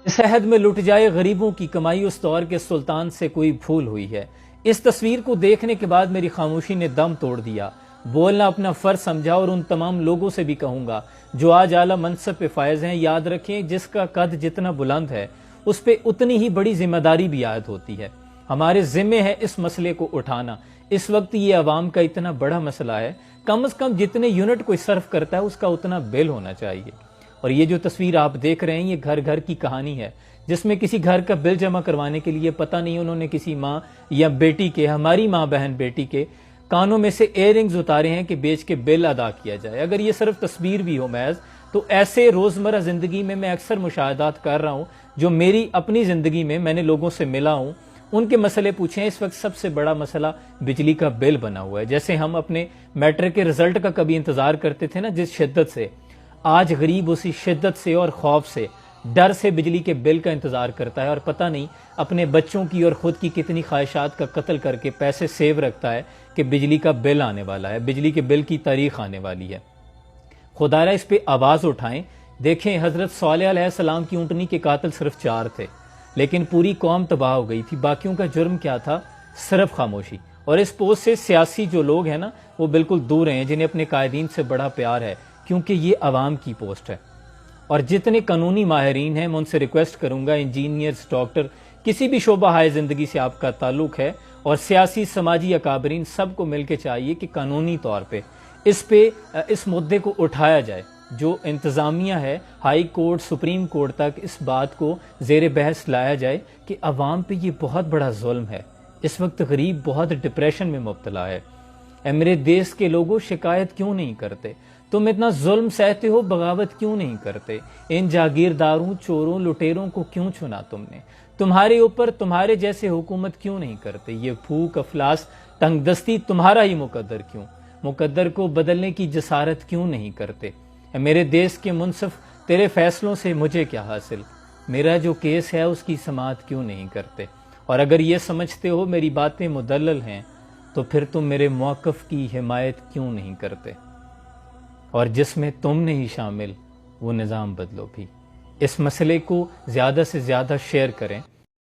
اس عہد میں لٹ جائے غریبوں کی کمائی اس دور کے سلطان سے کوئی بھول ہوئی ہے۔ اس تصویر کو دیکھنے کے بعد میری خاموشی نے دم توڑ دیا۔ بولنا اپنا فرض سمجھا اور ان تمام لوگوں سے بھی کہوں گا جو آج اعلیٰ منصب پہ فائز ہیں، یاد رکھیں جس کا قد جتنا بلند ہے اس پہ اتنی ہی بڑی ذمہ داری بھی عائد ہوتی ہے۔ ہمارے ذمے ہے اس مسئلے کو اٹھانا۔ اس وقت یہ عوام کا اتنا بڑا مسئلہ ہے، کم از کم جتنے یونٹ کوئی صرف کرتا ہے اس کا اتنا بل ہونا چاہیے۔ اور یہ جو تصویر آپ دیکھ رہے ہیں یہ گھر گھر کی کہانی ہے، جس میں کسی گھر کا بل جمع کروانے کے لیے پتہ نہیں انہوں نے کسی ماں یا بیٹی کے، ہماری ماں بہن بیٹی کے کانوں میں سے ایئر رنگز اتارے ہیں کہ بیچ کے بل ادا کیا جائے۔ اگر یہ صرف تصویر بھی ہو محض، تو ایسے روزمرہ زندگی میں اکثر مشاہدات کر رہا ہوں جو میری اپنی زندگی میں نے لوگوں سے ملا ہوں، ان کے مسئلے پوچھیں۔ اس وقت سب سے بڑا مسئلہ بجلی کا بل بنا ہوا ہے۔ جیسے ہم اپنے میٹرک کے رزلٹ کا کبھی انتظار کرتے تھے نا جس شدت سے، آج غریب اسی شدت سے اور خوف سے، ڈر سے بجلی کے بل کا انتظار کرتا ہے، اور پتہ نہیں اپنے بچوں کی اور خود کی کتنی خواہشات کا قتل کر کے پیسے سیو رکھتا ہے کہ بجلی کا بل آنے والا ہے، بجلی کے بل کی تاریخ آنے والی ہے۔ خدا را اس پہ آواز اٹھائیں۔ دیکھیں حضرت صالح علیہ السلام کی اونٹنی کے قاتل صرف 4 تھے، لیکن پوری قوم تباہ ہو گئی تھی۔ باقیوں کا جرم کیا تھا؟ صرف خاموشی۔ اور اس پوسٹ سے سیاسی جو لوگ ہیں نا وہ بالکل دور ہیں، جنہیں اپنے قائدین سے بڑا پیار ہے، کیونکہ یہ عوام کی پوسٹ ہے۔ اور جتنے قانونی ماہرین ہیں میں ان سے ریکویسٹ کروں گا، انجینئرز، ڈاکٹر، کسی بھی شعبہ ہائے زندگی سے آپ کا تعلق ہے، اور سیاسی سماجی اکابرین، سب کو مل کے چاہیے کہ قانونی طور پہ اس مدعے کو اٹھایا جائے۔ جو انتظامیہ ہے ہائی کورٹ، سپریم کورٹ تک اس بات کو زیر بحث لایا جائے کہ عوام پہ یہ بہت بڑا ظلم ہے۔ اس وقت غریب بہت ڈپریشن میں مبتلا ہے۔ اے میرے دیس کے لوگوں، شکایت کیوں نہیں کرتے؟ تم اتنا ظلم سہتے ہو، بغاوت کیوں نہیں کرتے؟ ان جاگیرداروں، چوروں، لٹیروں کو کیوں چنا تم نے؟ تمہارے اوپر تمہارے جیسے حکومت کیوں نہیں کرتے؟ یہ بھوک، افلاس، تنگ دستی تمہارا ہی مقدر کیوں؟ مقدر کو بدلنے کی جسارت کیوں نہیں کرتے؟ اے میرے دیس کے منصف، تیرے فیصلوں سے مجھے کیا حاصل؟ میرا جو کیس ہے اس کی سماعت کیوں نہیں کرتے؟ اور اگر یہ سمجھتے ہو میری باتیں مدلل ہیں تو پھر تم میرے موقف کی حمایت کیوں نہیں کرتے؟ اور جس میں تم نہیں شامل وہ نظام بدلو بھی۔ اس مسئلے کو زیادہ سے زیادہ شیئر کریں۔